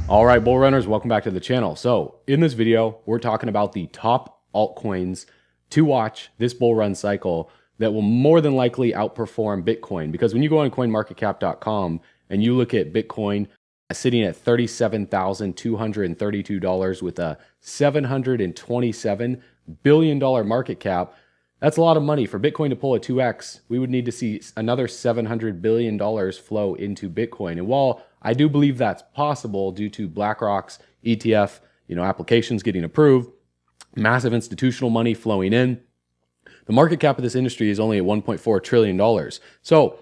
All right, bull runners, welcome back to the channel. So in this video, we're talking about the top altcoins to watch this bull run cycle that will more than likely outperform Bitcoin. Because when you go on coinmarketcap.com and you look at Bitcoin sitting at $37,232 with a $727 billion market cap, that's a lot of money. For Bitcoin to pull a 2x, we would need to see another $700 billion flow into Bitcoin. And while I do believe that's possible due to BlackRock's ETF, applications getting approved, massive institutional money flowing in, the market cap of this industry is only at $1.4 trillion. So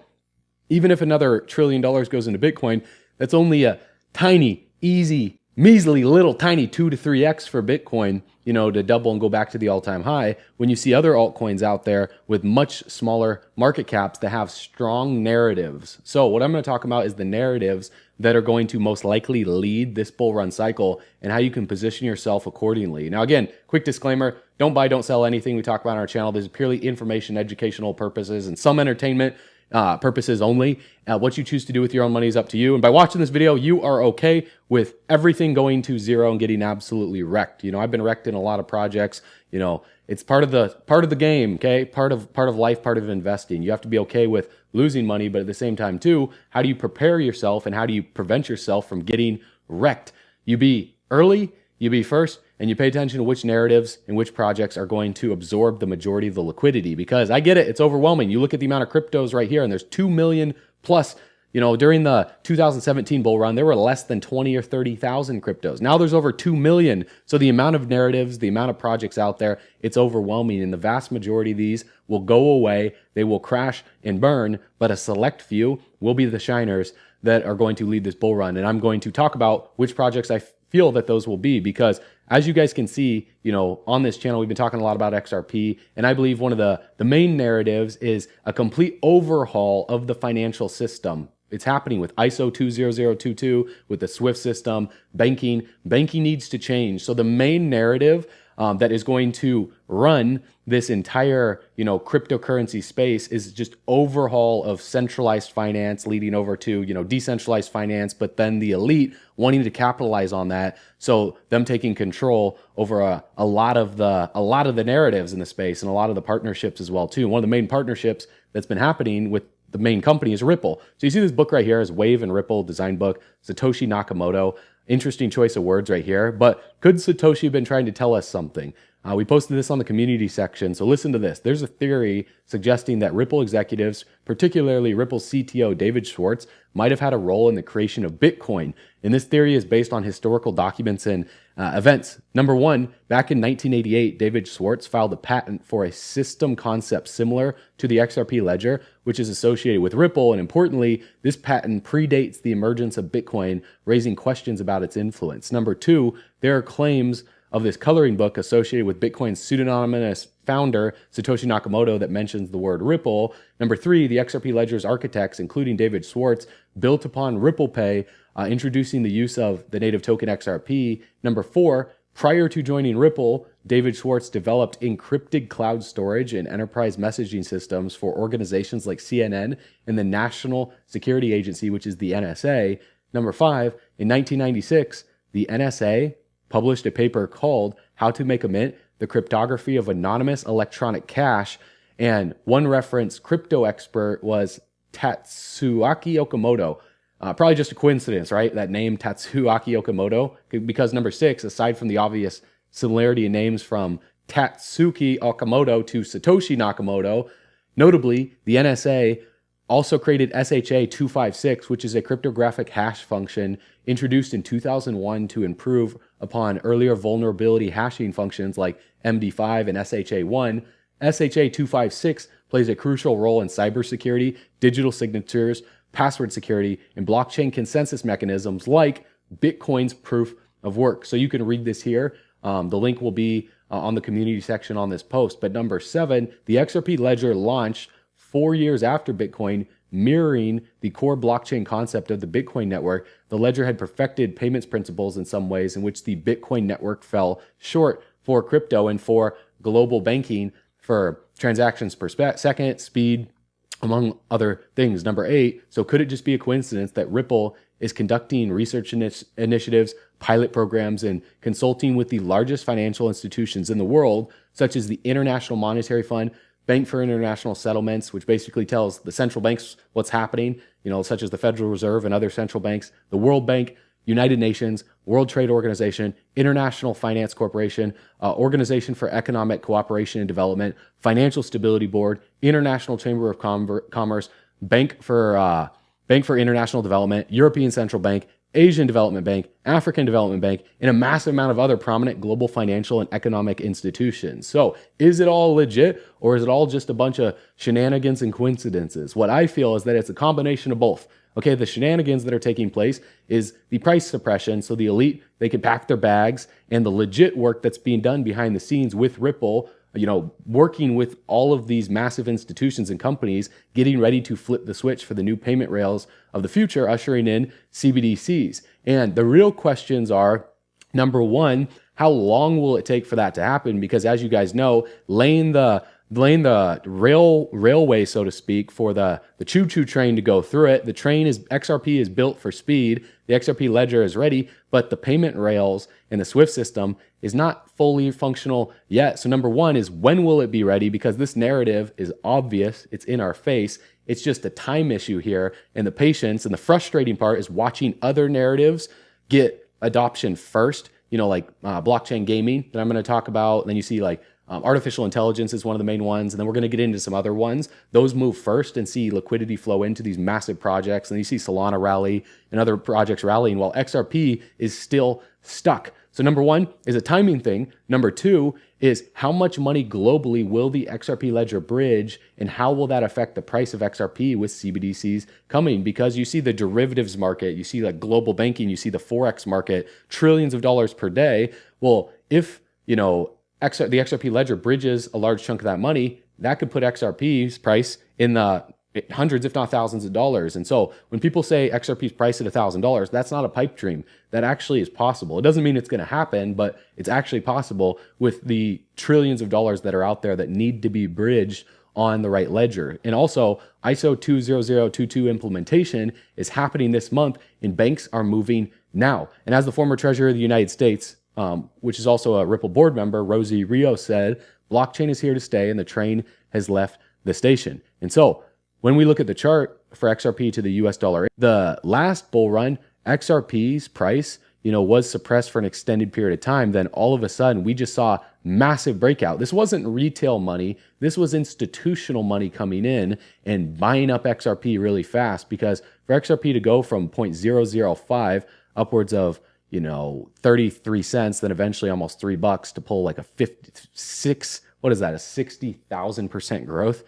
even if another $1 trillion goes into Bitcoin, that's only a tiny, easy, measly little tiny 2 to 3x for Bitcoin, to double and go back to the all-time high, when you see other altcoins out there with much smaller market caps that have strong narratives. So what I'm going to talk about is the narratives that are going to most likely lead this bull run cycle and how you can position yourself accordingly. Now, again, quick disclaimer, don't buy, don't sell anything we talk about on our channel. This is purely information, educational purposes, and some entertainment purposes only. What you choose to do with your own money is up to you. And by watching this video, you are okay with everything going to zero and getting absolutely wrecked. I've been wrecked in a lot of projects. It's part of the game, okay? Part of life, part of investing. You have to be okay with losing money, but at the same time too, how do you prepare yourself and how do you prevent yourself from getting wrecked? You be early, you be first, and you pay attention to which narratives and which projects are going to absorb the majority of the liquidity. Because I get it, it's overwhelming. You look at the amount of cryptos right here, and there's 2 million plus. During the 2017 bull run, there were less than 20 or 30,000 cryptos. Now there's over 2 million. So the amount of narratives, the amount of projects out there, it's overwhelming. And the vast majority of these will go away. They will crash and burn, but a select few will be the shiners that are going to lead this bull run. And I'm going to talk about which projects I feel that those will be, because as you guys can see, on this channel, we've been talking a lot about XRP, and I believe one of the main narratives is a complete overhaul of the financial system. It's happening with ISO 20022, with the SWIFT system, banking. Banking needs to change. So the main narrative that is going to run this entire, cryptocurrency space is just overhaul of centralized finance leading over to, decentralized finance, but then the elite wanting to capitalize on that. So them taking control over a lot of the narratives in the space and a lot of the partnerships as well too. One of the main partnerships that's been happening with the main company is Ripple. So you see this book right here is Rweave and Ripple design book, Satoshi Nakamoto. Interesting choice of words right here, but could Satoshi have been trying to tell us something? We posted this on the community section, so listen to this. There's a theory suggesting that Ripple executives, particularly Ripple's CTO David Schwartz, might have had a role in the creation of Bitcoin. And this theory is based on historical documents and events. Number one, back in 1988, David Schwartz filed a patent for a system concept similar to the XRP ledger, which is associated with Ripple. And importantly, this patent predates the emergence of Bitcoin, raising questions about its influence. Number two, there are claims of this coloring book associated with Bitcoin's pseudonymous founder, Satoshi Nakamoto, that mentions the word Ripple. Number three, the XRP ledger's architects, including David Schwartz, built upon Ripple Pay, introducing the use of the native token XRP. Number four, prior to joining Ripple, David Schwartz developed encrypted cloud storage and enterprise messaging systems for organizations like CNN and the National Security Agency, which is the NSA. Number five, in 1996, the NSA published a paper called How to Make a Mint, the Cryptography of Anonymous Electronic Cash. And one reference crypto expert was Tatsuaki Okamoto. Probably just a coincidence, right? That name, Tatsuaki Okamoto, because number six, aside from the obvious similarity in names from Tatsuki Okamoto to Satoshi Nakamoto, notably, the NSA also created SHA-256, which is a cryptographic hash function introduced in 2001 to improve upon earlier vulnerability hashing functions like MD5 and SHA-1. SHA-256 plays a crucial role in cybersecurity, digital signatures, password security, and blockchain consensus mechanisms like Bitcoin's proof of work. So you can read this here. The link will be on the community section on this post. But number seven, the XRP ledger launched 4 years after Bitcoin, mirroring the core blockchain concept of the Bitcoin network. The ledger had perfected payments principles in some ways in which the Bitcoin network fell short for crypto and for global banking for transactions per second, speed, among other things. Number 8, so could it just be a coincidence that Ripple is conducting research initiatives, pilot programs, and consulting with the largest financial institutions in the world, such as the International Monetary Fund, Bank for International Settlements, which basically tells the central banks what's happening, such as the Federal Reserve and other central banks, the World Bank, United Nations, World Trade Organization, International Finance Corporation, Organization for Economic Cooperation and Development, Financial Stability Board, International Chamber of Commerce, Bank for International Development, European Central Bank, Asian Development Bank, African Development Bank, and a massive amount of other prominent global financial and economic institutions. So is it all legit, or is it all just a bunch of shenanigans and coincidences? What I feel is that it's a combination of both. Okay, the shenanigans that are taking place is the price suppression, so the elite, they can pack their bags, and the legit work that's being done behind the scenes with Ripple, working with all of these massive institutions and companies, getting ready to flip the switch for the new payment rails of the future, ushering in CBDCs. And the real questions are, number 1, how long will it take for that to happen? Because as you guys know, laying the railway, so to speak, for the choo-choo train to go through it. The XRP is built for speed. The XRP ledger is ready, but the payment rails and the SWIFT system is not fully functional yet. So number 1 is, when will it be ready? Because this narrative is obvious. It's in our face. It's just a time issue here. And the patience and the frustrating part is watching other narratives get adoption first, like blockchain gaming that I'm going to talk about. And then you see artificial intelligence is one of the main ones. And then we're going to get into some other ones. Those move first and see liquidity flow into these massive projects. And you see Solana rally and other projects rallying while XRP is still stuck. So number 1 is a timing thing. Number 2 is, how much money globally will the XRP ledger bridge, and how will that affect the price of XRP with CBDCs coming? Because you see the derivatives market, you see global banking, you see the Forex market, trillions of dollars per day. Well, if, the XRP ledger bridges a large chunk of that money, that could put XRP's price in the hundreds, if not thousands of dollars. And so when people say XRP's priced at $1,000, that's not a pipe dream. That actually is possible. It doesn't mean it's going to happen, but it's actually possible with the trillions of dollars that are out there that need to be bridged on the right ledger. And also, ISO 20022 implementation is happening this month, and banks are moving now. And as the former Treasurer of the United States, which is also a Ripple board member, Rosie Rios, said, blockchain is here to stay and the train has left the station. And so when we look at the chart for XRP to the US dollar, the last bull run, XRP's price, was suppressed for an extended period of time. Then all of a sudden, we just saw massive breakout. This wasn't retail money. This was institutional money coming in and buying up XRP really fast, because for XRP to go from 0.005 upwards of 33 cents, then eventually almost $3 to pull like a 60,000% growth,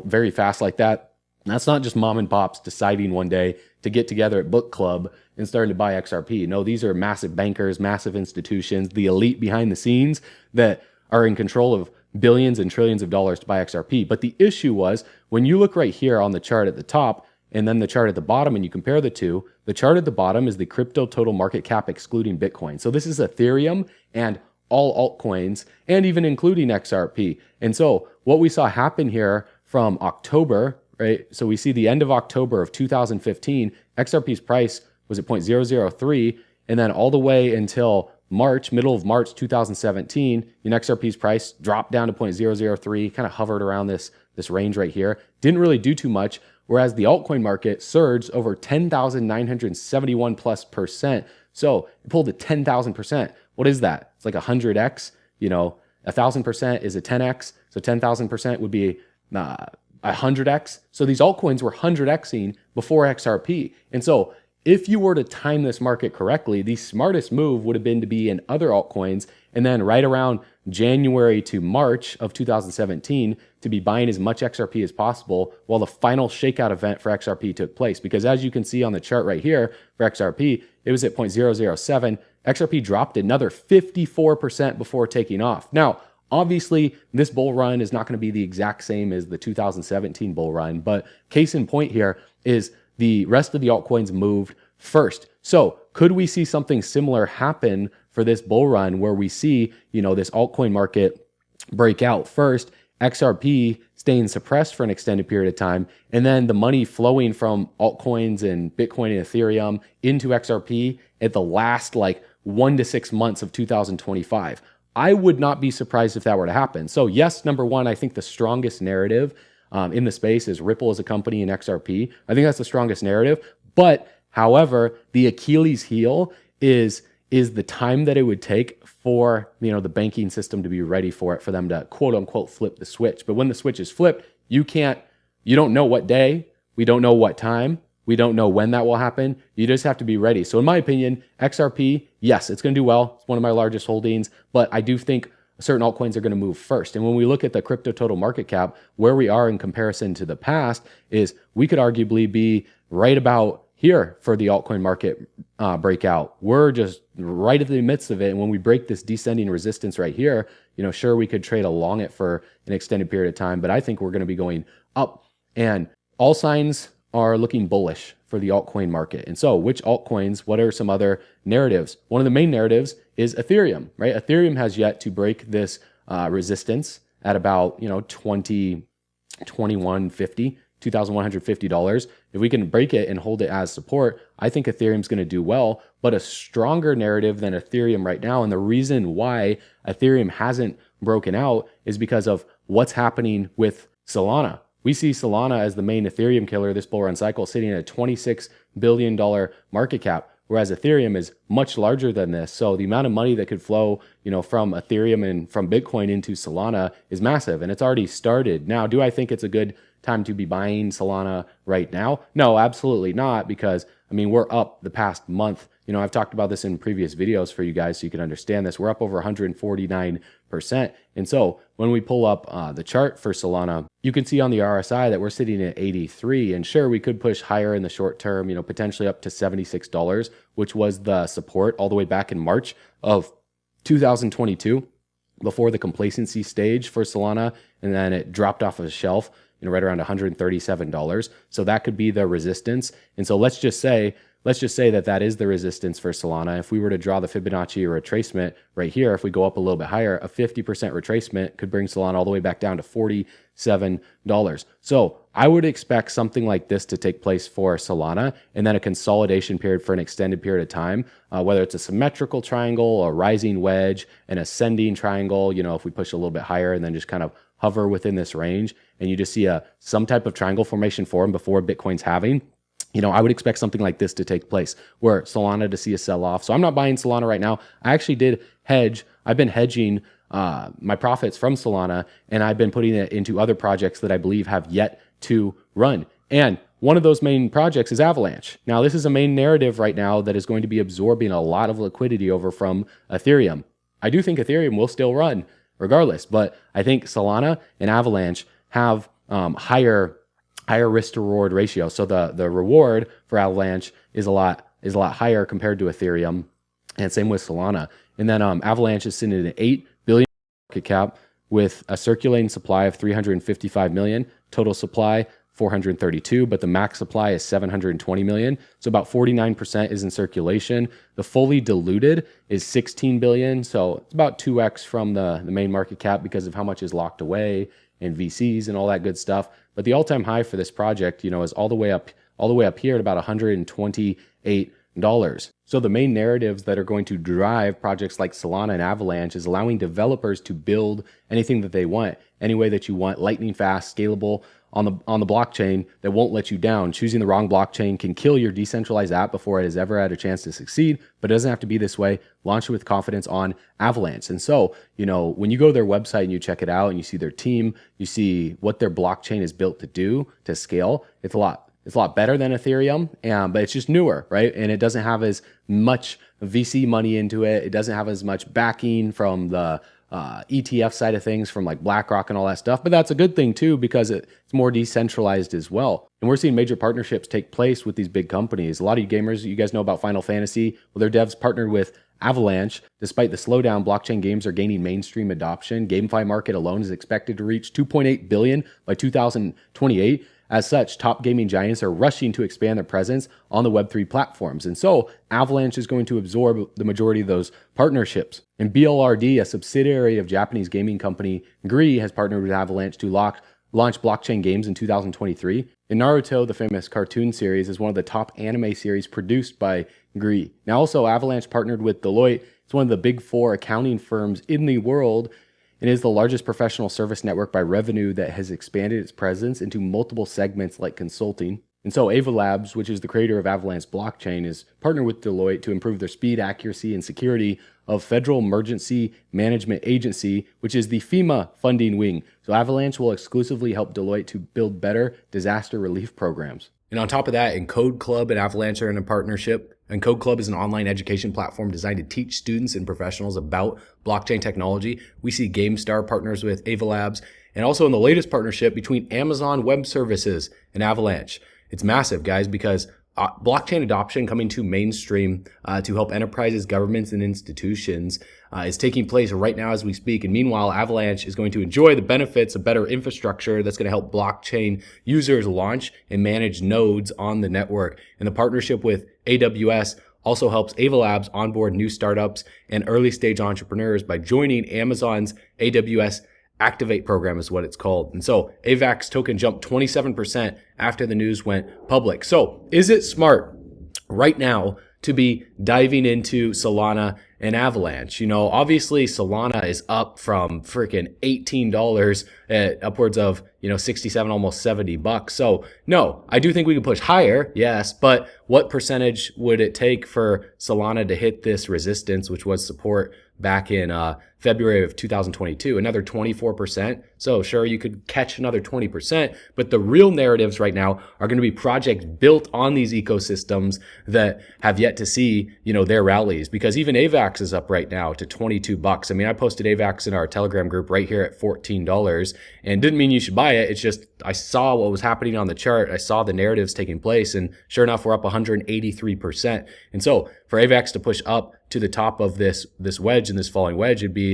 very fast like that. And that's not just mom and pops deciding one day to get together at book club and starting to buy XRP. No, these are massive bankers, massive institutions, the elite behind the scenes that are in control of billions and trillions of dollars to buy XRP. But the issue was, when you look right here on the chart at the top, and then the chart at the bottom, and you compare the two, the chart at the bottom is the crypto total market cap excluding Bitcoin. So this is Ethereum and all altcoins, and even including XRP. And so what we saw happen here from October, right? So we see the end of October of 2015, XRP's price was at 0.003, and then all the way until middle of March 2017, XRP's price dropped down to 0.003, kind of hovered around this range right here. Didn't really do too much. Whereas the altcoin market surged over 10,971 plus %. So it pulled to 10,000%. What is that? It's like 100x. 1,000% is a 10x. So 10,000% would be 100x. So these altcoins were 100xing before XRP. And so if you were to time this market correctly, the smartest move would have been to be in other altcoins, and then right around January to March of 2017 to be buying as much XRP as possible while the final shakeout event for XRP took place. Because as you can see on the chart right here for XRP, it was at 0.007. XRP dropped another 54% before taking off. Now, obviously, this bull run is not going to be the exact same as the 2017 bull run, but case in point here is the rest of the altcoins moved first. So could we see something similar happen for this bull run where we see, this altcoin market break out first, XRP staying suppressed for an extended period of time, and then the money flowing from altcoins and Bitcoin and Ethereum into XRP at the last like 1 to 6 months of 2025. I would not be surprised if that were to happen. So yes, number one, I think the strongest narrative in the space is Ripple as a company in XRP. I think that's the strongest narrative. But however, the Achilles heel is the time that it would take for the banking system to be ready for it, for them to quote unquote flip the switch. But when the switch is flipped, you don't know what day, we don't know what time, we don't know when that will happen. You just have to be ready. So in my opinion, XRP, yes, it's going to do well. It's one of my largest holdings, but I do think certain altcoins are going to move first. And when we look at the crypto total market cap, where we are in comparison to the past is we could arguably be right about here for the altcoin market breakout. We're just right at the midst of it. And when we break this descending resistance right here, sure, we could trade along it for an extended period of time, but I think we're going to be going up. And all signs are looking bullish for the altcoin market. And so which altcoins, what are some other narratives? One of the main narratives is Ethereum, right? Ethereum has yet to break this resistance at about, $2,150. If we can break it and hold it as support, I think Ethereum's going to do well, but a stronger narrative than Ethereum right now. And the reason why Ethereum hasn't broken out is because of what's happening with Solana. We see Solana as the main Ethereum killer this bull run cycle, sitting at a $26 billion market cap, whereas Ethereum is much larger than this. So the amount of money that could flow, from Ethereum and from Bitcoin into Solana is massive, and it's already started. Now, do I think it's a good time to be buying Solana right now? No, absolutely not, because we're up the past month. I've talked about this in previous videos for you guys so you can understand this. We're up over 149%. And so when we pull up the chart for Solana, you can see on the RSI that we're sitting at 83. And sure, we could push higher in the short term, potentially up to $76, which was the support all the way back in March of 2022 before the complacency stage for Solana. And then it dropped off of the shelf, right around $137. So that could be the resistance. And so let's just say that is the resistance for Solana. If we were to draw the Fibonacci retracement right here, if we go up a little bit higher, a 50% retracement could bring Solana all the way back down to $47. So I would expect something like this to take place for Solana, and then a consolidation period for an extended period of time, whether it's a symmetrical triangle, a rising wedge, an ascending triangle, if we push a little bit higher and then just kind of hover within this range, and you just see some type of triangle formation form before Bitcoin's halving. I would expect something like this to take place, where Solana to see a sell-off. So I'm not buying Solana right now. I actually did hedge. I've been hedging my profits from Solana, and I've been putting it into other projects that I believe have yet to run. And one of those main projects is Avalanche. Now, this is a main narrative right now that is going to be absorbing a lot of liquidity over from Ethereum. I do think Ethereum will still run regardless, but I think Solana and Avalanche have higher risk to reward ratio. So the reward for Avalanche is a lot higher compared to Ethereum, and same with Solana. And then Avalanche is sitting at an $8 billion market cap with a circulating supply of 355 million, total supply 432, but the max supply is 720 million. So about 49% is in circulation. The fully diluted is 16 billion. So it's about 2x from the main market cap because of how much is locked away and VCs and all that good stuff. But the all-time high for this project, is all the way up here at about $128. So the main narratives that are going to drive projects like Solana and Avalanche is allowing developers to build anything that they want, any way that you want, lightning fast, scalable on the blockchain that won't let you down. Choosing the wrong blockchain can kill your decentralized app before it has ever had a chance to succeed, but it doesn't have to be this way. Launch it with confidence on Avalanche. And so, when you go to their website and you check it out and you see their team, you see what their blockchain is built to do to scale, it's a lot better than Ethereum, but it's just newer, right? And it doesn't have as much VC money into it. It doesn't have as much backing from the ETF side of things, from like BlackRock and all that stuff. But that's a good thing too, because it's more decentralized as well. And we're seeing major partnerships take place with these big companies. A lot of you gamers, you guys know about Final Fantasy. Well, their devs partnered with Avalanche. Despite the slowdown, blockchain games are gaining mainstream adoption. GameFi market alone is expected to reach 2.8 billion by 2028. As such, top gaming giants are rushing to expand their presence on the Web3 platforms. And so Avalanche is going to absorb the majority of those partnerships. And BLRD, a subsidiary of Japanese gaming company Rweave, has partnered with Avalanche to lock launched blockchain games in 2023. And Naruto, the famous cartoon series, is one of the top anime series produced by Rweave. Now also Avalanche partnered with Deloitte. It's one of the big 4 accounting firms in the world and is the largest professional service network by revenue that has expanded its presence into multiple segments like consulting. And so Ava Labs, which is the creator of Avalanche blockchain, is partnered with Deloitte to improve their speed, accuracy, and security of Federal Emergency Management Agency, which is the FEMA funding wing. So Avalanche will exclusively help Deloitte to build better disaster relief programs. And on top of that, Encode Club and Avalanche are in a partnership. Encode Club is an online education platform designed to teach students and professionals about blockchain technology. We see GameStar partners with Ava Labs, and also in the latest partnership between Amazon Web Services and Avalanche. It's massive, guys, because blockchain adoption coming to mainstream to help enterprises, governments, and institutions is taking place right now as we speak. And meanwhile, Avalanche is going to enjoy the benefits of better infrastructure that's going to help blockchain users launch and manage nodes on the network. And the partnership with AWS also helps Ava Labs onboard new startups and early stage entrepreneurs by joining Amazon's AWS Activate program is what it's called. And so AVAX token jumped 27% after the news went public. So is it smart right now to be diving into Solana and Avalanche? You know, obviously Solana is up from freaking $18 at upwards of, 67, almost $70. So no, I do think we could push higher. Yes. But what percentage would it take for Solana to hit this resistance, which was support back in February of 2022, another 24%. So sure, you could catch another 20%, but the real narratives right now are going to be projects built on these ecosystems that have yet to see, their rallies, because even AVAX is up right now to $22. I mean, I posted AVAX in our Telegram group right here at $14 and didn't mean you should buy it. It's just, I saw what was happening on the chart. I saw the narratives taking place, and sure enough, we're up 183%. And so for AVAX to push up to the top of this wedge and this falling wedge, it'd be,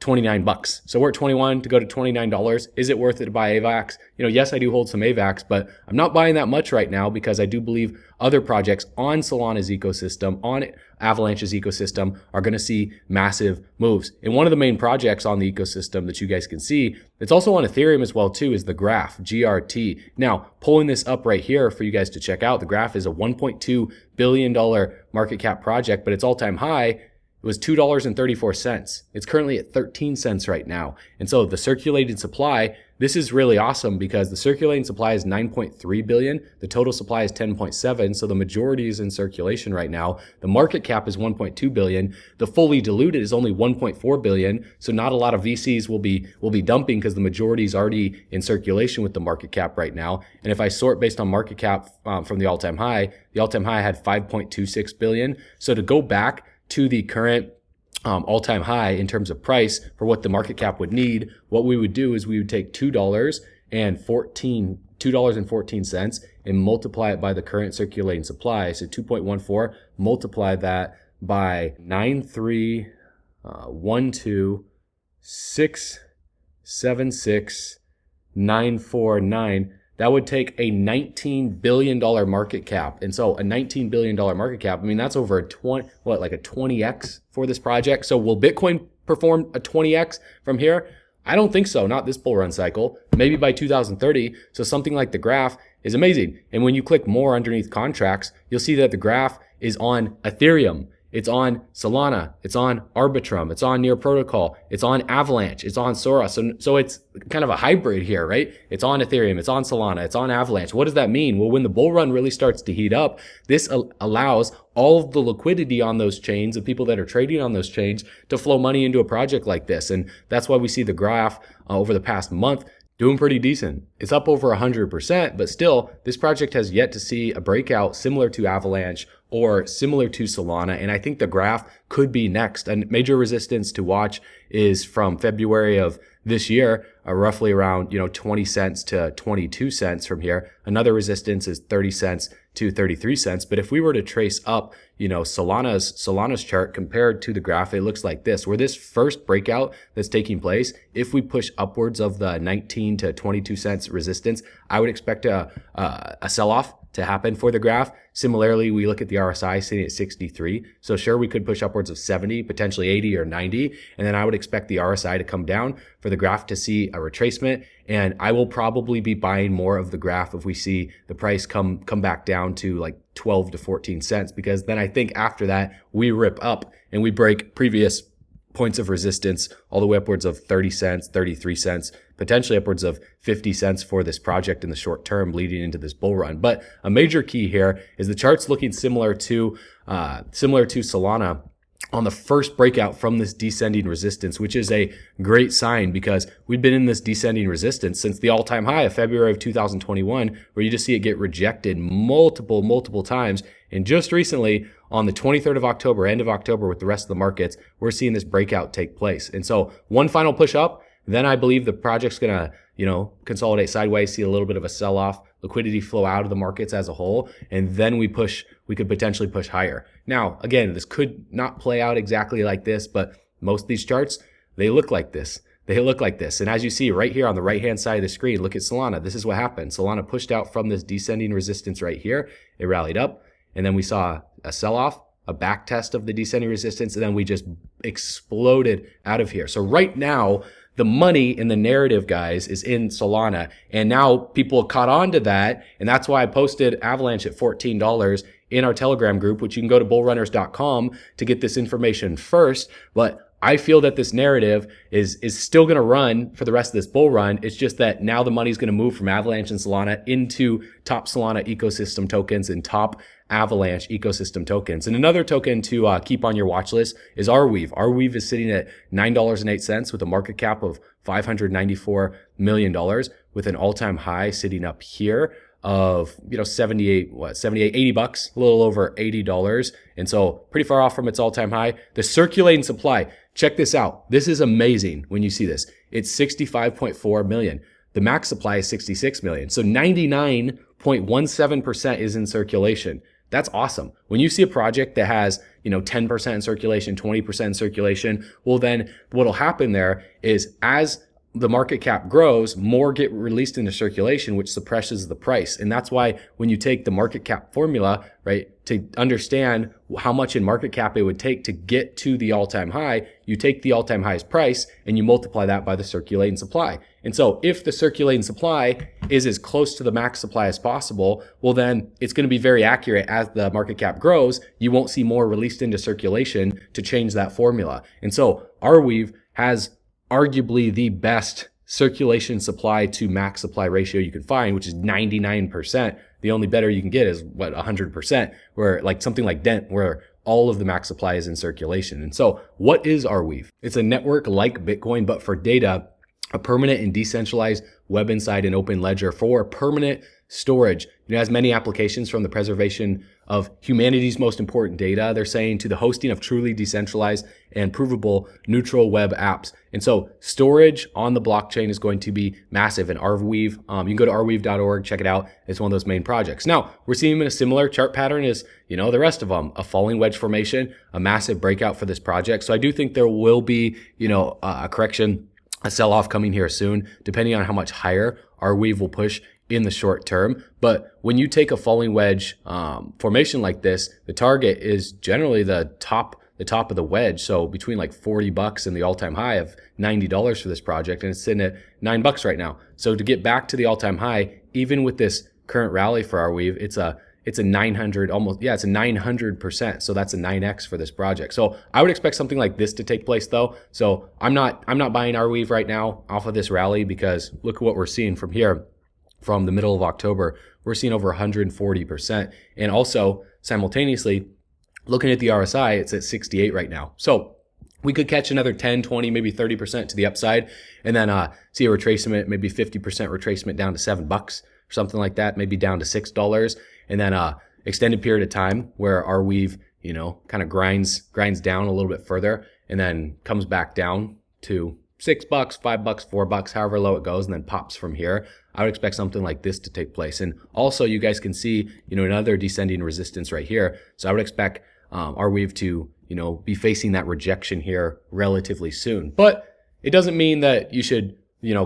$29. So we're at 21 to go to $29. Is it worth it to buy AVAX? Yes, I do hold some AVAX, but I'm not buying that much right now because I do believe other projects on Solana's ecosystem, on Avalanche's ecosystem, are going to see massive moves. And one of the main projects on the ecosystem that you guys can see, it's also on Ethereum as well too, is the Graph, GRT. Now, pulling this up right here for you guys to check out, the Graph is a $1.2 billion market cap project, but its all-time high, it was $2.34. It's currently at 13 cents right now. And so the circulated supply, this is really awesome because the circulating supply is 9.3 billion. The total supply is 10.7. So the majority is in circulation right now. The market cap is 1.2 billion. The fully diluted is only 1.4 billion. So not a lot of VCs will be dumping because the majority is already in circulation with the market cap right now. And if I sort based on market cap from the all-time high had 5.26 billion. So to go back to the current all-time high in terms of price for what the market cap would need, what we would do is we would take $2.14 and multiply it by the current circulating supply. So 2.14, multiply that by 9312676,949. That would take a $19 billion market cap. And so a $19 billion market cap, I mean, that's over a 20x for this project. So will Bitcoin perform a 20x from here? I don't think so. Not this bull run cycle. Maybe by 2030. So something like the Graph is amazing. And when you click more underneath contracts, you'll see that the Graph is on Ethereum. It's on Solana, it's on Arbitrum, it's on Near Protocol, it's on Avalanche, it's on Sora. So it's kind of a hybrid here, right? It's on Ethereum, it's on Solana, it's on Avalanche. What does that mean? Well, when the bull run really starts to heat up, this allows all of the liquidity on those chains, the people that are trading on those chains, to flow money into a project like this. And that's why we see the Graph over the past month doing pretty decent. It's up over 100%, but still, this project has yet to see a breakout similar to Avalanche or similar to Solana. And I think the Graph could be next. A major resistance to watch is from February of this year, roughly around 20 cents to 22 cents from here. Another resistance is 30 cents to 33 cents. But if we were to trace up, Solana's chart compared to the Graph, it looks like this, where this first breakout that's taking place, if we push upwards of the 19 to 22 cents resistance, I would expect a sell-off to happen for the graph. Similarly, we look at the RSI sitting at 63. So sure, we could push upwards of 70, potentially 80 or 90. And then I would expect the RSI to come down for the graph to see a retracement. And I will probably be buying more of the graph if we see the price come back down to like 12 to 14 cents, because then I think after that we rip up and we break previous points of resistance all the way upwards of 30 cents, 33 cents, potentially upwards of 50 cents for this project in the short term leading into this bull run. But a major key here is the chart's looking similar to Solana on the first breakout from this descending resistance, which is a great sign because we've been in this descending resistance since the all-time high of February of 2021, where you just see it get rejected multiple times. And just recently, on the 23rd of October, end of October, with the rest of the markets, we're seeing this breakout take place. And so one final push up, then I believe the project's going to, consolidate sideways, see a little bit of a sell-off, liquidity flow out of the markets as a whole, and then we could potentially push higher. Now, again, this could not play out exactly like this, but most of these charts, they look like this. They look like this. And as you see right here on the right-hand side of the screen, look at Solana. This is what happened. Solana pushed out from this descending resistance right here. It rallied up, and then we saw a sell-off, a back test of the descending resistance, and then we just exploded out of here. So right now, the money in the narrative, guys, is in Solana. And now people caught on to that. And that's why I posted Avalanche at $14 in our Telegram group, which you can go to bullrunners.com to get this information first. But I feel that this narrative is still going to run for the rest of this bull run. It's just that now the money's going to move from Avalanche and Solana into top Solana ecosystem tokens and top Avalanche ecosystem tokens. And another token to keep on your watch list is Rweave. Rweave is sitting at $9.08 with a market cap of $594 million, with an all-time high sitting up here of 80 bucks, a little over $80. And so pretty far off from its all-time high. The circulating supply, check this out. This is amazing when you see this. It's 65.4 million. The max supply is 66 million. So 99.17% is in circulation. That's awesome. When you see a project that has, 10% in circulation, 20% in circulation, well, then what'll happen there is as the market cap grows, more get released into circulation, which suppresses the price. And that's why when you take the market cap formula, right, to understand how much in market cap it would take to get to the all-time high, you take the all-time highest price and you multiply that by the circulating supply. And so if the circulating supply is as close to the max supply as possible, well, then it's going to be very accurate. As the market cap grows, you won't see more released into circulation to change that formula. And so Rweave has arguably the best circulation supply to max supply ratio you can find, which is 99%. The only better you can get is 100%, where like something like Dent, where all of the max supply is in circulation. And so what is Rweave? It's a network like Bitcoin, but for data, a permanent and decentralized web inside an open ledger for permanent storage. It has many applications, from the preservation of humanity's most important data, they're saying, to the hosting of truly decentralized and provable neutral web apps. And so storage on the blockchain is going to be massive. And Rweave, you can go to rweave.org, check it out. It's one of those main projects. Now, we're seeing a similar chart pattern as, the rest of them, a falling wedge formation, a massive breakout for this project. So I do think there will be, a correction, a sell-off coming here soon, depending on how much higher Rweave will push in the short term. But when you take a falling wedge formation like this, the target is generally the top of the wedge. So between like 40 bucks and the all-time high of $90 for this project, and it's sitting at $9 right now. So to get back to the all-time high, even with this current rally for Rweave, it's a 900, it's a 900%. So that's a 9x for this project. So I would expect something like this to take place though. So I'm not buying Rweave right now off of this rally, because look at what we're seeing from here. From the middle of October, we're seeing over 140%. And also simultaneously, looking at the RSI, it's at 68 right now. So we could catch another 10, 20, maybe 30% to the upside, and then see a retracement, maybe 50% retracement down to $7 or something like that, maybe down to $6, and then extended period of time where Rweave, kind of grinds down a little bit further, and then comes back down to $6, $5, $4, however low it goes, and then pops from here. I would expect something like this to take place. And also you guys can see, another descending resistance right here. So I would expect Rweave to, be facing that rejection here relatively soon. But it doesn't mean that you should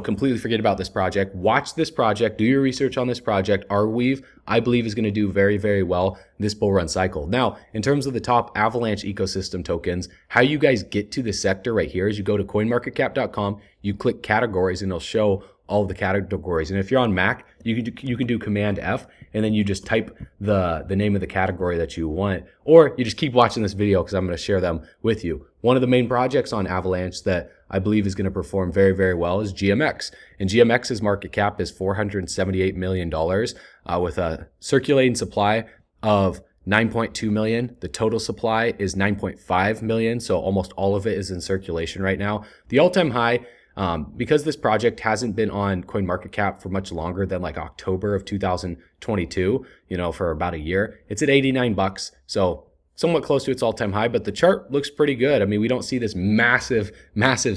completely forget about this project. Watch this project, do your research on this project. Rweave, I believe, is going to do very, very well this bull run cycle. Now, in terms of the top Avalanche ecosystem tokens, how you guys get to this sector right here is you go to coinmarketcap.com, you click categories, and it'll show all of the categories. And if you're on Mac, you can do Command F, and then you just type the name of the category that you want, or you just keep watching this video because I'm going to share them with you. One of the main projects on Avalanche that I believe is going to perform very, very well is GMX. And GMX's market cap is $478 million with a circulating supply of 9.2 million. The total supply is 9.5 million. So almost all of it is in circulation right now. The all-time high, because this project hasn't been on CoinMarketCap for much longer than like October of 2022, for about a year, it's at 89 bucks. So somewhat close to its all-time high, but the chart looks pretty good. I mean, we don't see this massive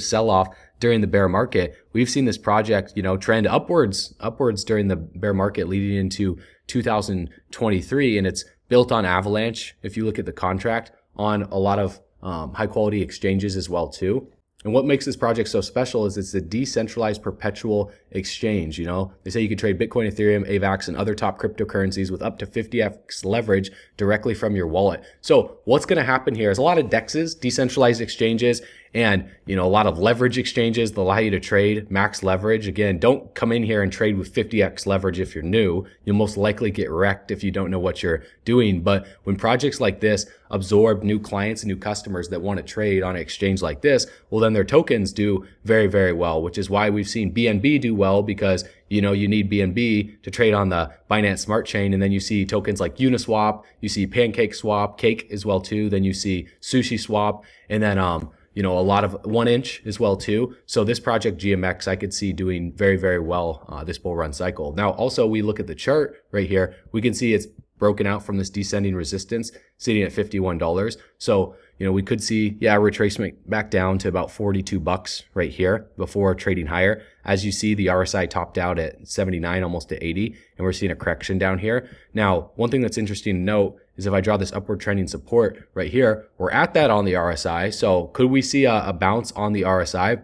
sell-off during the bear market. We've seen this project, trend upwards during the bear market leading into 2023, and it's built on Avalanche. If you look at the contract, on a lot of high-quality exchanges as well too. And what makes this project so special is it's a decentralized perpetual exchange. They say you can trade Bitcoin, Ethereum, AVAX, and other top cryptocurrencies with up to 50x leverage directly from your wallet. So what's going to happen here is a lot of DEXs, decentralized exchanges, and a lot of leverage exchanges that allow you to trade max leverage. Again, don't come in here and trade with 50x leverage if you're new. You'll most likely get wrecked if you don't know what you're doing. But when projects like this absorb new clients and new customers that want to trade on an exchange like this, well, then their tokens do very, very well, which is why we've seen BNB do well, because you need BNB to trade on the Binance Smart Chain. And then you see tokens like Uniswap, you see Pancake Swap, Cake as well too. Then you see Sushi Swap, and then a lot of 1inch as well too. So this project GMX, I could see doing very, very well this bull run cycle. Now, also we look at the chart right here, we can see it's broken out from this descending resistance sitting at $51. So, we could see, retracement back down to about 42 bucks right here before trading higher. As you see, the RSI topped out at 79, almost to 80, and we're seeing a correction down here. Now, one thing that's interesting to note is if I draw this upward trending support right here, we're at that on the RSI. So could we see a bounce on the RSI,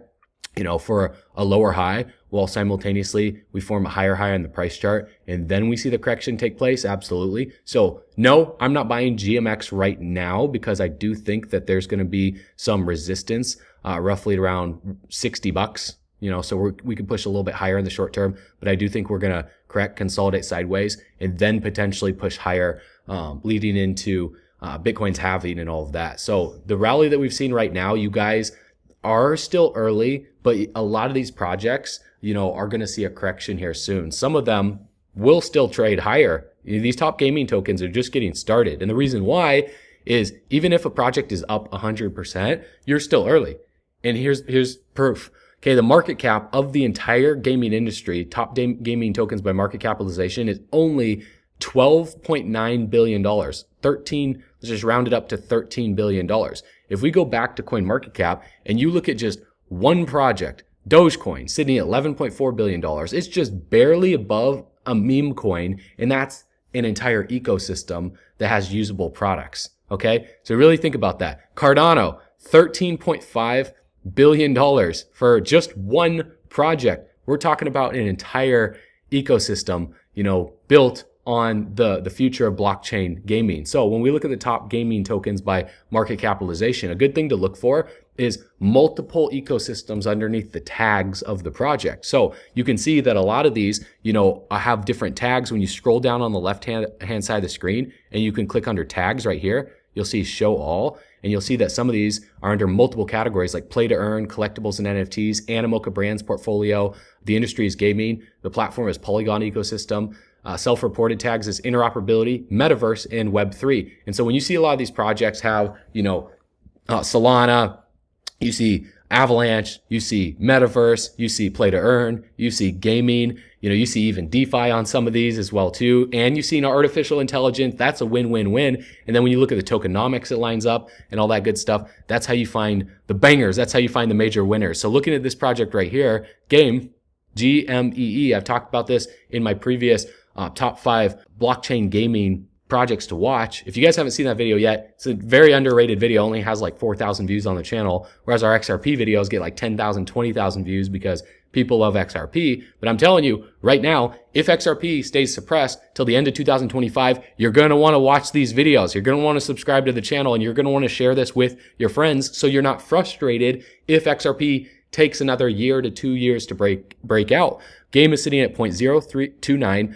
for a lower high, while simultaneously we form a higher high on the price chart, and then we see the correction take place? Absolutely. So no, I'm not buying GMX right now, because I do think that there's going to be some resistance, roughly around 60 bucks. So we could push a little bit higher in the short term, but I do think we're going to correct, consolidate sideways, and then potentially push higher, leading into Bitcoin's halving and all of that. So the rally that we've seen right now, you guys are still early, but a lot of these projects, are going to see a correction here soon. Some of them will still trade higher. These top gaming tokens are just getting started. And the reason why is even if a project is up 100%, you're still early. And here's proof. Okay, the market cap of the entire gaming industry, top gaming tokens by market capitalization, is only $12.9 billion. Let's just round it up to $13 billion. If we go back to CoinMarketCap and you look at just one project, Dogecoin, sitting at $11.4 billion, it's just barely above a meme coin, and that's an entire ecosystem that has usable products. Okay, so really think about that. Cardano, $13.5 billion for just one project. We're talking about an entire ecosystem, built on the future of blockchain gaming. So when we look at the top gaming tokens by market capitalization, a good thing to look for is multiple ecosystems underneath the tags of the project. So you can see that a lot of these, have different tags. When you scroll down on the left hand side of the screen and you can click under tags right here, you'll see show all, and you'll see that some of these are under multiple categories like play to earn, collectibles and NFTs, Animoca Brands portfolio. The industry is gaming. The platform is Polygon ecosystem. Self-reported tags is interoperability, metaverse, and Web3. And so when you see a lot of these projects have, Solana, you see Avalanche, you see metaverse, you see play to earn, you see gaming, you see even DeFi on some of these as well too. And you see artificial intelligence. That's a win-win-win. And then when you look at the tokenomics, it lines up and all that good stuff. That's how you find the bangers. That's how you find the major winners. So looking at this project right here, GMEE, I've talked about this in my previous top 5 blockchain gaming projects to watch. If you guys haven't seen that video yet, it's a very underrated video, only has like 4,000 views on the channel, whereas our XRP videos get like 10,000, 20,000 views because people love XRP. But I'm telling you right now, if XRP stays suppressed till the end of 2025, you're going to want to watch these videos. You're going to want to subscribe to the channel, and you're going to want to share this with your friends so you're not frustrated if XRP takes another year to 2 years to break out. Game is sitting at 0.0329.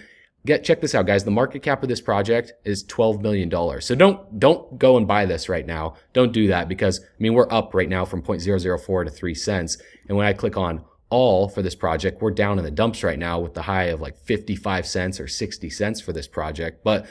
Check this out, guys. The market cap of this project is $12 million. So don't go and buy this right now. Don't do that because, I mean, we're up right now from 0.004 to 3 cents. And when I click on all for this project, we're down in the dumps right now with the high of like 55 cents or 60 cents for this project. But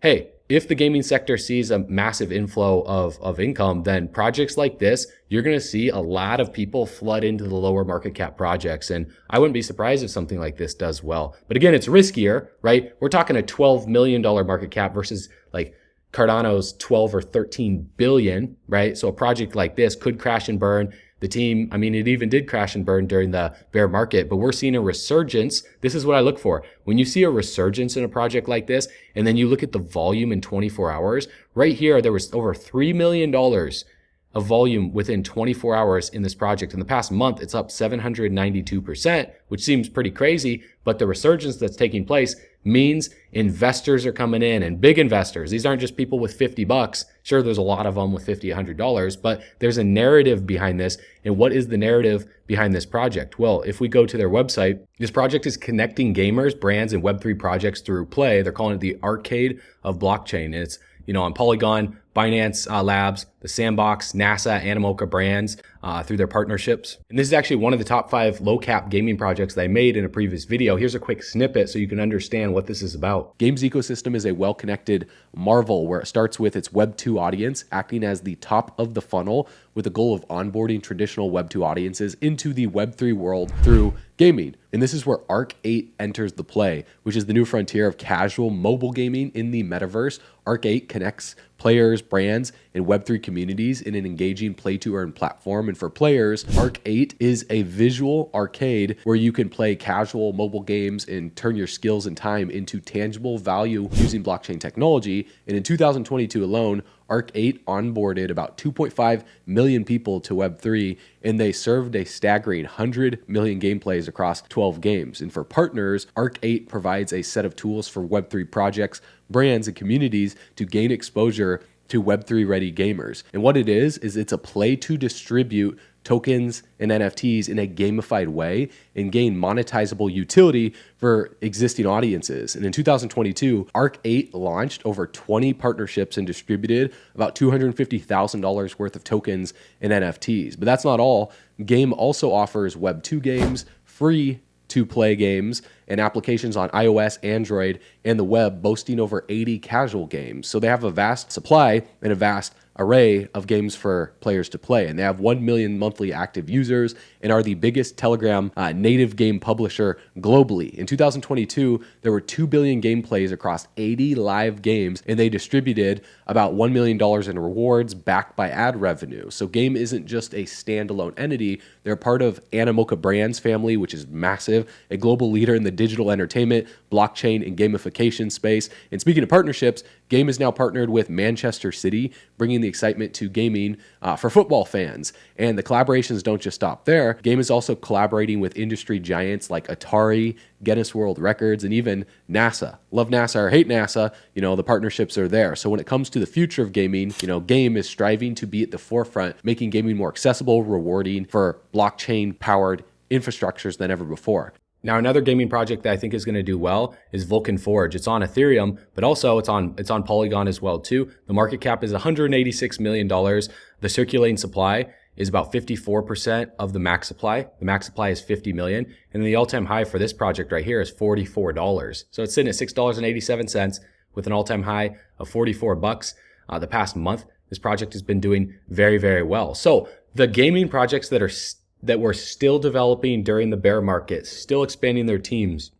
hey, if the gaming sector sees a massive inflow of income, then projects like this, you're going to see a lot of people flood into the lower market cap projects. And I wouldn't be surprised if something like this does well. But again, it's riskier, right? We're talking a $12 million market cap versus like Cardano's 12 or 13 billion, right? So a project like this could crash and burn. The team, I mean, it even did crash and burn during the bear market, but we're seeing a resurgence. This is what I look for. When you see a resurgence in a project like this, and then you look at the volume in 24 hours, right here, there was over $3 million of volume within 24 hours in this project. In the past month, it's up 792%, which seems pretty crazy, but the resurgence that's taking place means investors are coming in, and big investors. These aren't just people with 50 bucks. Sure, there's a lot of them with $50, $100, but there's a narrative behind this. And what is the narrative behind this project? Well, if we go to their website, this project is connecting gamers, brands, and Web3 projects through play. They're calling it the arcade of blockchain. And it's, on Polygon, Binance Labs, the Sandbox, NASA, Animoca brands through their partnerships. And this is actually one of the top 5 low cap gaming projects that I made in a previous video. Here's a quick snippet so you can understand what this is about. Games ecosystem is a well-connected marvel where it starts with its Web 2 audience acting as the top of the funnel with the goal of onboarding traditional Web 2 audiences into the Web 3 world through gaming. And this is where Arc 8 enters the play, which is the new frontier of casual mobile gaming in the metaverse. Arc 8 connects players, brands, and Web3 communities in an engaging play-to-earn platform. And for players, Arc 8 is a visual arcade where you can play casual mobile games and turn your skills and time into tangible value using blockchain technology. And in 2022 alone, Arc 8 onboarded about 2.5 million people to Web3, and they served a staggering 100 million gameplays across 12 games. And for partners, Arc 8 provides a set of tools for Web3 projects, brands, and communities to gain exposure to Web3 ready gamers. And what it is it's a play to distribute tokens and NFTs in a gamified way and gain monetizable utility for existing audiences. And in 2022, Arc 8 launched over 20 partnerships and distributed about $250,000 worth of tokens and NFTs. But that's not all. Game also offers Web 2 games, free to play games, and applications on iOS, Android, and the web, boasting over 80 casual games. So they have a vast supply and a vast array of games for players to play. And they have 1 million monthly active users and are the biggest Telegram native game publisher globally. In 2022, there were 2 billion gameplays across 80 live games, and they distributed about $1 million in rewards backed by ad revenue. So Game isn't just a standalone entity. They're part of Animoca Brands family, which is massive, a global leader in the digital entertainment, blockchain, and gamification space. And speaking of partnerships, Game is now partnered with Manchester City, bringing the excitement to gaming for football fans. And the collaborations don't just stop there. Game is also collaborating with industry giants like Atari, Guinness World Records, and even NASA. Love NASA or hate NASA, the partnerships are there. So when it comes to the future of gaming, Game is striving to be at the forefront, making gaming more accessible, rewarding for blockchain-powered infrastructures than ever before. Now, another gaming project that I think is going to do well is Vulcan Forge. It's on Ethereum, but also it's on Polygon as well too. The market cap is $186 million. The circulating supply is about 54% of the max supply. The max supply is 50 million. And the all-time high for this project right here is $44. So it's sitting at $6.87 with an all-time high of 44 bucks. The past month, this project has been doing very, very well. So the gaming projects that were still developing during the bear market, still expanding their teams,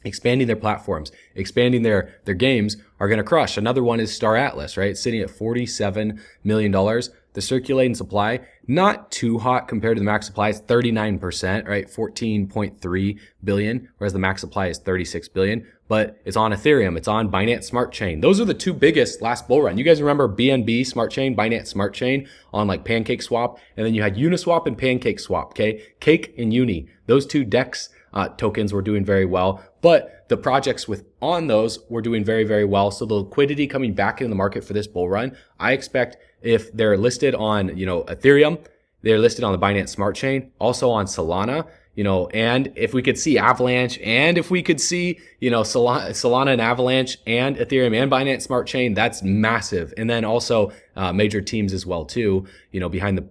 expanding their platforms, expanding their games, are going to crush. Another one is Star Atlas, right? It's sitting at $47 million. The circulating supply, not too hot compared to the max supply. It's 39%, right? 14.3 billion, whereas the max supply is 36 billion. But it's on Ethereum. It's on Binance Smart Chain. Those are the two biggest last bull run. You guys remember BNB Smart Chain, Binance Smart Chain on like Pancake Swap, and then you had Uniswap and Pancake Swap. Okay, Cake and Uni. Those two DEX tokens were doing very well, but the projects on those were doing very, very well. So the liquidity coming back into the market for this bull run, I expect if they're listed on, Ethereum, they're listed on the Binance Smart Chain, also on Solana, and if we could see Avalanche, and if we could see, Solana and Avalanche and Ethereum and Binance Smart Chain, that's massive. And then also major teams as well too,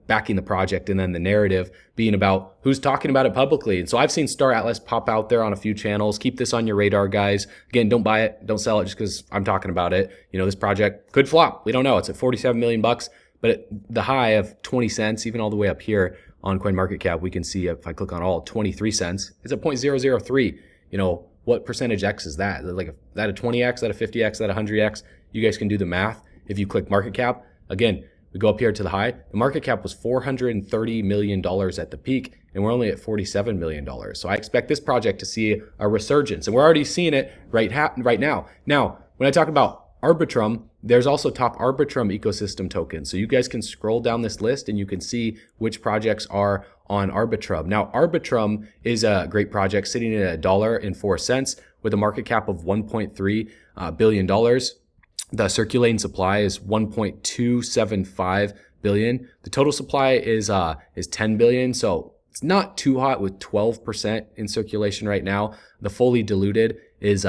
backing the project, and then the narrative being about who's talking about it publicly. And so I've seen Star Atlas pop out there on a few channels. Keep this on your radar, guys. Again, don't buy it, don't sell it just because I'm talking about it. This project could flop. We don't know. It's at 47 million bucks, but at the high of 20 cents, even all the way up here on CoinMarketCap, we can see if I click on all 23 cents, it's at 0.003. What percentage X is that? Is it like that a 20X, that a 50X, that a 100X? You guys can do the math. If you click market cap, again, we go up here to the high. The market cap was $430 million at the peak, and we're only at $47 million. So I expect this project to see a resurgence, and we're already seeing it right now. Now, when I talk about Arbitrum, there's also top Arbitrum ecosystem tokens. So you guys can scroll down this list and you can see which projects are on Arbitrum. Now, Arbitrum is a great project sitting at $1.04 with a market cap of $1.3 billion. The circulating supply is 1.275 billion. The total supply is 10 billion. So it's not too hot with 12% in circulation right now. The fully diluted is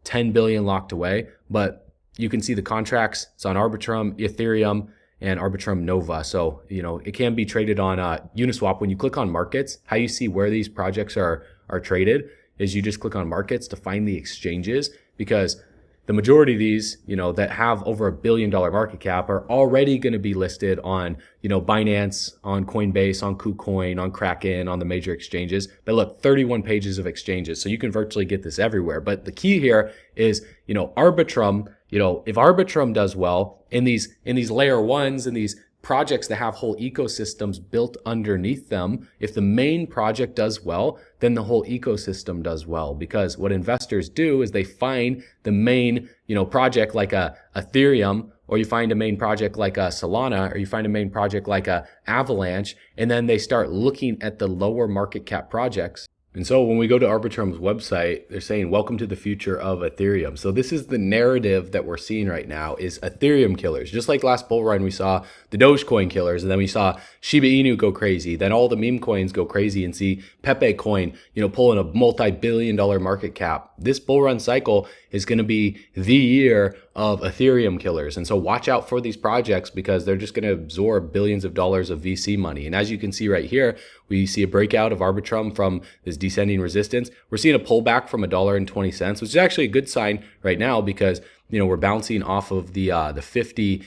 10 billion locked away, but you can see the contracts. It's on Arbitrum, Ethereum, and Arbitrum Nova. So, it can be traded on Uniswap. When you click on markets, how you see where these projects are traded is you just click on markets to find the exchanges, because the majority of these, that have over $1 billion market cap are already going to be listed on, Binance, on Coinbase, on KuCoin, on Kraken, on the major exchanges. But look, 31 pages of exchanges. So you can virtually get this everywhere. But the key here is, Arbitrum, if Arbitrum does well in these layer ones and these projects that have whole ecosystems built underneath them, if the main project does well, then the whole ecosystem does well. Because what investors do is they find the main, project like a Ethereum, or you find a main project like a Solana, or you find a main project like a Avalanche, and then they start looking at the lower market cap projects. And so when we go to Arbitrum's website, they're saying, welcome to the future of Ethereum. So this is the narrative that we're seeing right now is Ethereum killers. Just like last bull run, we saw the Dogecoin killers, and then we saw Shiba Inu go crazy. Then all the meme coins go crazy, and see Pepe coin, pulling a multi-billion-dollar market cap. This bull run cycle is going to be the year of Ethereum killers. And so watch out for these projects, because they're just going to absorb billions of dollars of VC money. And as you can see right here, we see a breakout of Arbitrum from this descending resistance. We're seeing a pullback from $1.20, which is actually a good sign right now, because we're bouncing off of the 50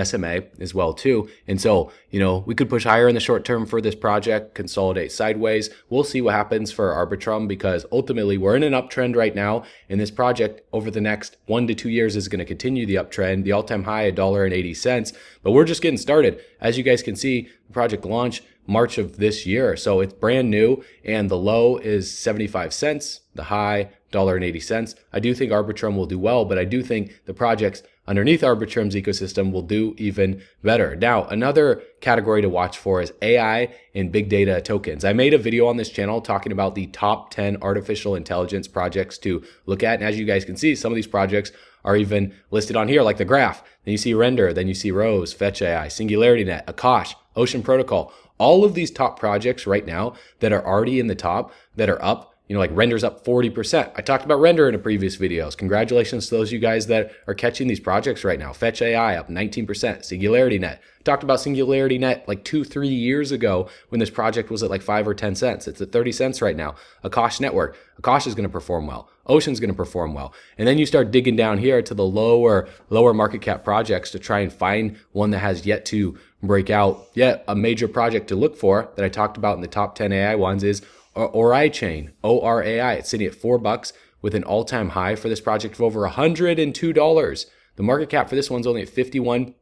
SMA as well too. And so, we could push higher in the short term for this project, consolidate sideways. We'll see what happens for Arbitrum, because ultimately we're in an uptrend right now, and this project over the next 1 to 2 years is going to continue the uptrend. The all-time high, $1.80, but we're just getting started. As you guys can see, the project launched March of this year. So it's brand new, and the low is 75 cents, the high $1.80. I do think Arbitrum will do well, but I do think the projects underneath Arbitrum's ecosystem will do even better. Now, another category to watch for is AI and big data tokens. I made a video on this channel talking about the top 10 artificial intelligence projects to look at. And as you guys can see, some of these projects are even listed on here, like the Graph. Then you see Render, then you see Rose, Fetch AI, SingularityNet, Akash, Ocean Protocol. All of these top projects right now that are already in the top, that are up, like Render's up 40%. I talked about Render in a previous videos. Congratulations to those of you guys that are catching these projects right now. Fetch AI up 19%. SingularityNet. I talked about SingularityNet like 2-3 years ago when this project was at like 5 or 10 cents. It's at 30 cents right now. Akash Network. Akash is going to perform well. Ocean's going to perform well. And then you start digging down here to the lower market cap projects to try and find one that has yet to break out. Yet a major project to look for that I talked about in the top 10 AI ones is Orai Chain, ORAI. It's sitting at $4 with an all-time high for this project of over $102. The market cap for this one's only at 51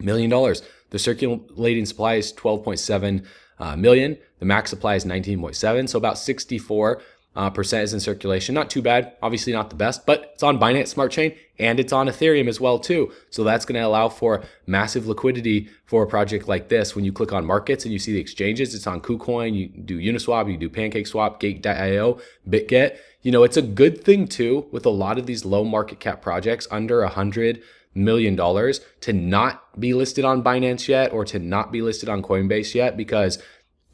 million. The circulating supply is 12.7 million. The max supply is 19.7. So about 64% is in circulation. Not too bad. Obviously not the best, but it's on Binance Smart Chain and it's on Ethereum as well too. So that's going to allow for massive liquidity for a project like this. When you click on markets and you see the exchanges, it's on KuCoin, you do Uniswap, you do PancakeSwap, Gate.io, BitGet. It's a good thing too with a lot of these low market cap projects under $100 million to not be listed on Binance yet or to not be listed on Coinbase yet, because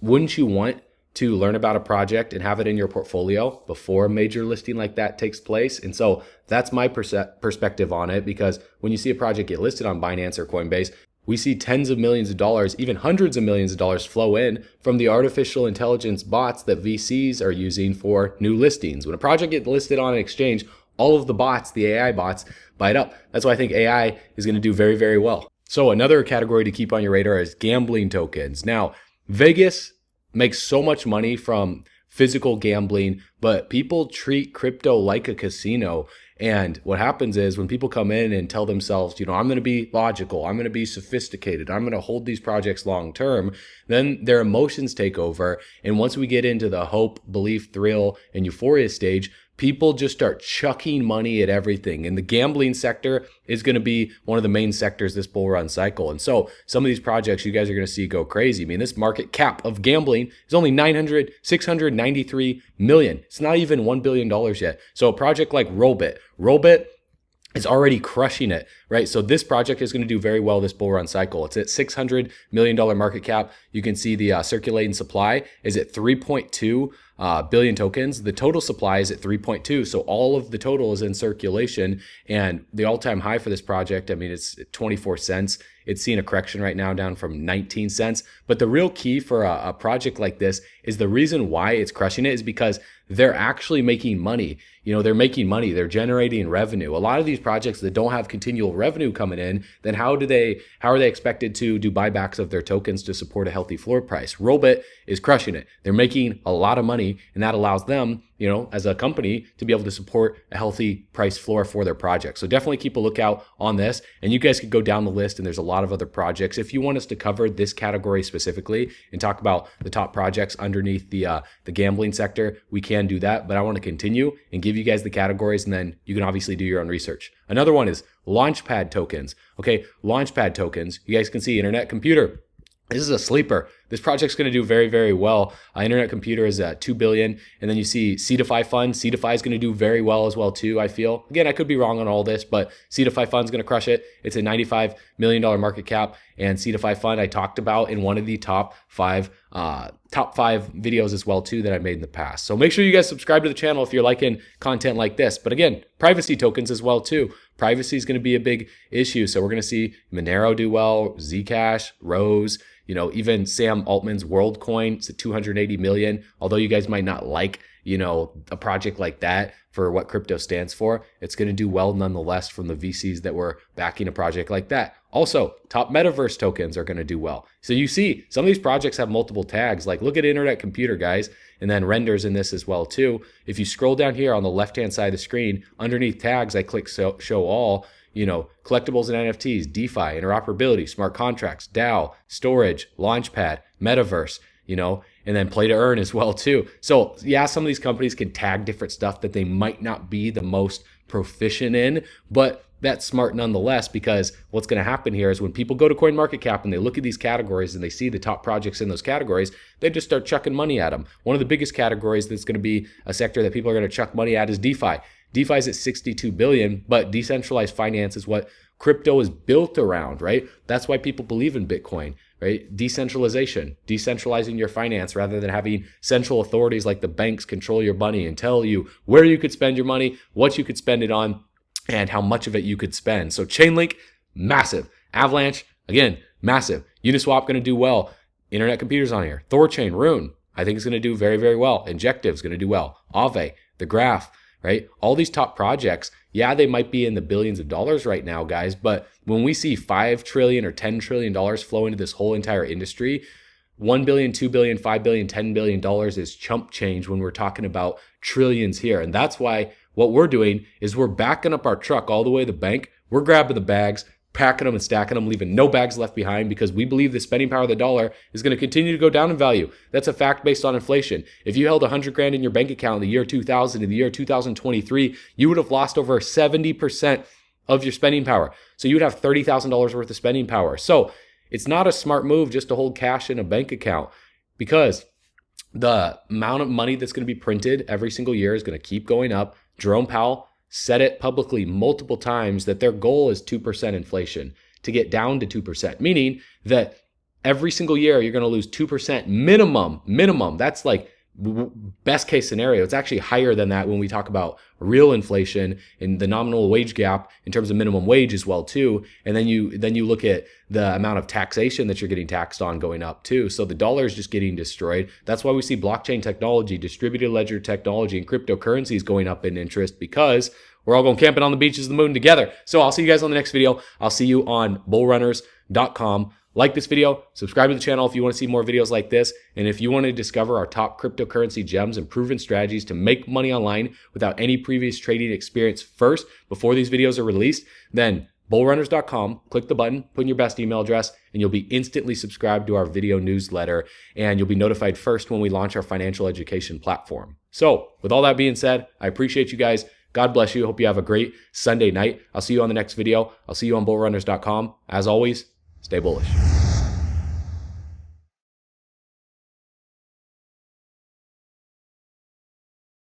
wouldn't you want to learn about a project and have it in your portfolio before a major listing like that takes place? And so that's my perspective on it, because when you see a project get listed on Binance or Coinbase, we see tens of millions of dollars, even hundreds of millions of dollars flow in from the artificial intelligence bots that VCs are using for new listings. When a project gets listed on an exchange, all of the bots, the AI bots, buy it up. That's why I think AI is going to do very, very well. So another category to keep on your radar is gambling tokens. Now, Vegas makes so much money from physical gambling, but people treat crypto like a casino. And what happens is when people come in and tell themselves, I'm going to be logical, I'm going to be sophisticated, I'm going to hold these projects long term, then their emotions take over. And once we get into the hope, belief, thrill, and euphoria stage, people just start chucking money at everything. And the gambling sector is going to be one of the main sectors this bull run cycle. And so some of these projects you guys are going to see go crazy. I mean, this market cap of gambling is only 693 million. It's not even $1 billion yet. So a project like Rweave is already crushing it, right? So this project is going to do very well this bull run cycle. It's at $600 million market cap. You can see the circulating supply is at 3.2 billion tokens. The total supply is at 3.2. So all of the total is in circulation. And the all-time high for this project, it's 24 cents. It's seeing a correction right now down from 19 cents. But the real key for a project like this is the reason why it's crushing it is because they're actually making money. They're making money. They're generating revenue. A lot of these projects that don't have continual revenue coming in, then how are they expected to do buybacks of their tokens to support a healthy floor price? Rweave is crushing it. They're making a lot of money, and that allows them, as a company, to be able to support a healthy price floor for their project. So definitely keep a lookout on this. And you guys could go down the list, and there's a lot of other projects. If you want us to cover this category specifically and talk about the top projects underneath the gambling sector, we can do that. But I want to continue and give you guys the categories, and then you can obviously do your own research. Another one is Launchpad tokens. Okay, Launchpad tokens. You guys can see Internet Computer. This is a sleeper. This project's going to do very, very well. Internet Computer is at $2 billion. And then you see CDeFi Fund. CDeFi is going to do very well as well too, I feel. Again, I could be wrong on all this, but CDeFi Fund's going to crush it. It's a $95 million market cap. And CDeFi Fund I talked about in one of the top five videos as well too that I made in the past. So make sure you guys subscribe to the channel if you're liking content like this. But again, privacy tokens as well too. Privacy is going to be a big issue. So we're going to see Monero do well, Zcash, Rose, even Sam Altman's WorldCoin, it's at 280 million. Although you guys might not like, a project like that for what crypto stands for, it's going to do well nonetheless from the VCs that were backing a project like that. Also, top metaverse tokens are going to do well. So you see some of these projects have multiple tags. Like look at Internet Computer, guys, and then Renders in this as well too. If you scroll down here on the left-hand side of the screen, underneath tags, I click show all. Collectibles and NFTs, DeFi, interoperability, smart contracts, DAO, storage, Launchpad, metaverse, and then play to earn as well too. So yeah, some of these companies can tag different stuff that they might not be the most proficient in, but that's smart nonetheless, because what's going to happen here is when people go to CoinMarketCap and they look at these categories and they see the top projects in those categories, they just start chucking money at them. One of the biggest categories that's going to be a sector that people are going to chuck money at is DeFi. DeFi is at 62 billion, but decentralized finance is what crypto is built around, right? That's why people believe in Bitcoin, right? Decentralization, decentralizing your finance rather than having central authorities like the banks control your money and tell you where you could spend your money, what you could spend it on, and how much of it you could spend. So Chainlink, massive. Avalanche, again, massive. Uniswap going to do well. Internet Computer's on here. Thorchain, Rune, I think is going to do very, very well. Injective's going to do well. Aave, The Graph, right? All these top projects, yeah, they might be in the billions of dollars right now, guys, but when we see $5 trillion or $10 trillion flow into this whole entire industry, $1 billion, $2 billion, $5 billion, $10 billion is chump change when we're talking about trillions here. And that's why what we're doing is we're backing up our truck all the way to the bank. We're grabbing the bags, packing them and stacking them, leaving no bags left behind, because we believe the spending power of the dollar is going to continue to go down in value. That's a fact based on inflation. If you held 100 grand in your bank account in the year 2000, in the year 2023, you would have lost over 70% of your spending power. So you would have $30,000 worth of spending power. So it's not a smart move just to hold cash in a bank account, because the amount of money that's going to be printed every single year is going to keep going up. Jerome Powell said it publicly multiple times that their goal is 2% inflation, to get down to 2%, meaning that every single year you're going to lose 2% minimum. That's like best case scenario. It's actually higher than that when we talk about real inflation and the nominal wage gap in terms of minimum wage as well too. And then you look at the amount of taxation that you're getting taxed on going up too. So the dollar is just getting destroyed. That's why we see blockchain technology, distributed ledger technology, and cryptocurrencies going up in interest, because we're all going camping on the beaches of the moon together. So I'll see you guys on the next video. I'll see you on bullrunners.com. Like this video, subscribe to the channel if you want to see more videos like this. And if you want to discover our top cryptocurrency gems and proven strategies to make money online without any previous trading experience first, before these videos are released, then bullrunners.com, click the button, put in your best email address, and you'll be instantly subscribed to our video newsletter. And you'll be notified first when we launch our financial education platform. So with all that being said, I appreciate you guys. God bless you. Hope you have a great Sunday night. I'll see you on the next video. I'll see you on bullrunners.com. As always, stay bullish.